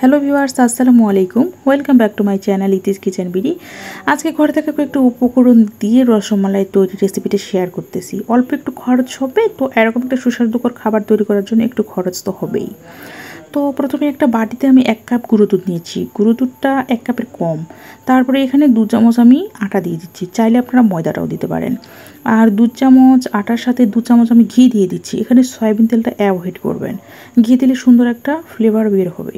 Hello viewers, আসসালামু আলাইকুম। Welcome back to my channel Iti's kitchen BD. আজকে ঘরে থাকা একটু উপকরণ দিয়ে রসমালাই তৈরি রেসিপিটা শেয়ার করতেছি। অল্প একটু খরচ হবে, তো এরকম একটা সুস্বাদুকর খাবার তৈরি করার জন্য একটু খরচ তো হবেই। তো প্রথমে একটা বাটিতে আমি 1 কাপ গুঁড়ো দুধ নিয়েছি। গুঁড়ো দুধটা 1 কাপের কম। তারপরে এখানে 2 চামচ আমি আটা দিয়ে দিচ্ছি, চাইলে আপনারা ময়দাটাও দিতে পারেন। আর 2 চামচ আটার সাথে 2 চামচ আমি ঘি দিয়ে দিচ্ছি। এখানে সয়াবিন তেলটা অ্যাভয়েড করবেন। ঘি দিলে সুন্দর একটা ফ্লেভার বের হবে।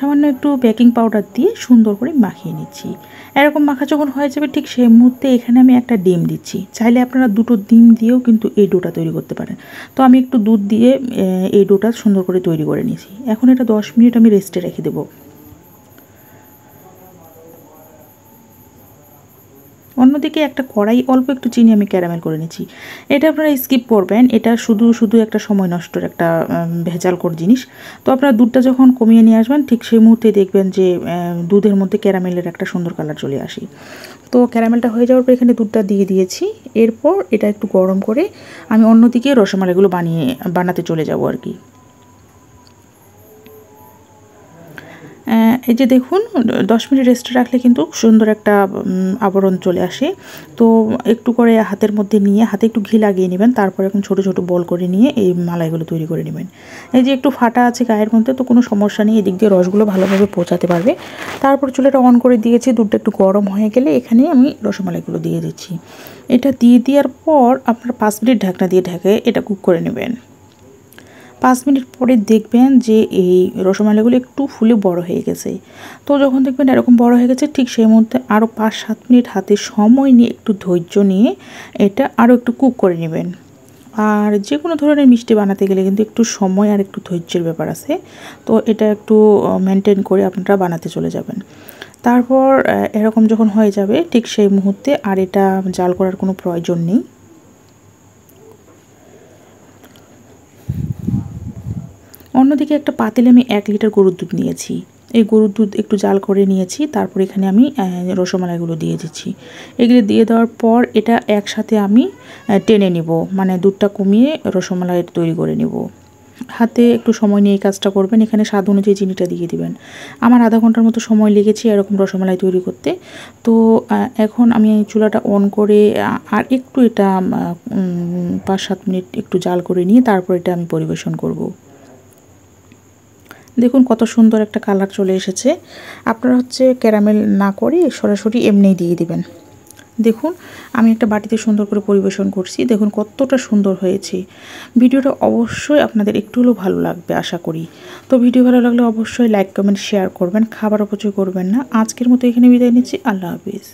সামান্য একটু বেকিং পাউডার দিয়ে সুন্দর করে মাখিয়ে নিচ্ছি। এরকম মাখা যখন হয়ে যাবে ঠিক সেই মুহূর্তে এখানে আমি একটা ডিম দিচ্ছি। চাইলে আপনারা 2টো ডিম দিয়েও কিন্তু এই ডোটা তৈরি করতে পারেন। তো আমি একটু দুধ দিয়ে এই ডোটা সুন্দর করে তৈরি করে নিয়েছি। এখন এটা 10 মিনিট আমি রেস্টে রেখে দেবো। অন্যদিকে একটা কড়াই অল্প একটু চিনি আমি ক্যারামেল করে নিচ্ছি। এটা আপনারা স্কিপ করবেন, এটা শুধু একটা সময় নষ্টের একটা ভেজালকর জিনিস। তো আপনারা দুধটা যখন কমিয়ে নিয়ে আসবেন ঠিক সেই মুহূর্তে দেখবেন যে দুধের মধ্যে ক্যারামেলের একটা সুন্দর কালার চলে আসে। তো ক্যারামেলটা হয়ে যাওয়ার পর এখানে দুধটা দিয়ে দিয়েছি। এরপর এটা একটু গরম করে আমি অন্যদিকে রসমালাইগুলো বানাতে চলে যাব আর কি। এই যে দেখুন 10 মিনিট রেস্টে রাখলে কিন্তু সুন্দর একটা আবরণ চলে আসে। তো একটু করে হাতের মধ্যে নিয়ে হাতে একটু ঘি লাগিয়ে নেবেন, তারপর এখন ছোট ছোট বল করে নিয়ে এই মালাইগুলো তৈরি করে নেবেন। এই যে একটু ফাটা আছে গায়ের মধ্যে, তো কোনো সমস্যা নেই, এদিক দিয়ে রসগুলো ভালোভাবে পৌঁছাতে পারবে। তারপর চুলাটা অন করে দিয়েছি, দুধটা একটু গরম হয়ে গেলে এখানে আমি রসমালাইগুলো দিয়ে দিচ্ছি। এটা দিয়ে দেওয়ার পর আপনার 5 মিনিট ঢাকনা দিয়ে ঢেকে এটা কুক করে নেবেন। 5 মিনিট পরে দেখবেন যে এই রসমালাইগুলো একটু ফুলে বড় হয়ে গেছে। তো যখন দেখবেন এরকম বড় হয়ে গেছে ঠিক সেই মুহূর্তে আরও 5-7 মিনিট হাতে সময় নিয়ে একটু ধৈর্য নিয়ে এটা আরও একটু কুক করে নেবেন। আর যে কোনো ধরনের মিষ্টি বানাতে গেলে কিন্তু একটু সময় আর একটু ধৈর্যের ব্যাপার আছে। তো এটা একটু মেনটেন করে আপনারা বানাতে চলে যাবেন। তারপর এরকম যখন হয়ে যাবে ঠিক সেই মুহূর্তে আর এটা জাল করার কোনো প্রয়োজন নেই। অন্যদিকে একটা পাতিলে আমি 1 লিটার গরুর দুধ নিয়েছি। এই গরুর দুধ একটু জাল করে নিয়েছি। তারপর এখানে আমি রসমালাইগুলো দিয়ে দিচ্ছি। এগুলো দিয়ে দেওয়ার পর এটা একসাথে আমি টেনে নিব, মানে দুধটা কমিয়ে রসমালাই তৈরি করে নিব। হাতে একটু সময় নিয়ে এই কাজটা করবেন। এখানে স্বাদ অনুযায়ী চিনিটা দিয়ে দিবেন। আমার আধা ঘন্টার মতো সময় লেগেছে এরকম রসমালাই তৈরি করতে। তো এখন আমি চুলাটা অন করে আর একটু এটা 5-7 মিনিট একটু জাল করে নিয়ে তারপর এটা আমি পরিবেশন করব। দেখুন কত সুন্দর একটা কালার চলে এসেছে। আপনারা ক্যারামেল না করে সরাসরি এমনিই দিয়ে দিবেন। দেখুন আমি একটা বাটিতে সুন্দর করে পরিবেশন করছি। দেখুন কতটা সুন্দর হয়েছে। ভিডিওটা অবশ্যই আপনাদের একটু হলেও ভালো লাগবে আশা করি। তো ভিডিও ভালো লাগলে অবশ্যই লাইক কমেন্ট শেয়ার করবেন, খাবার অপচয় করবেন না। আজকের মতো এখানে বিদায় নিচ্ছি। আল্লাহ হাফিজ।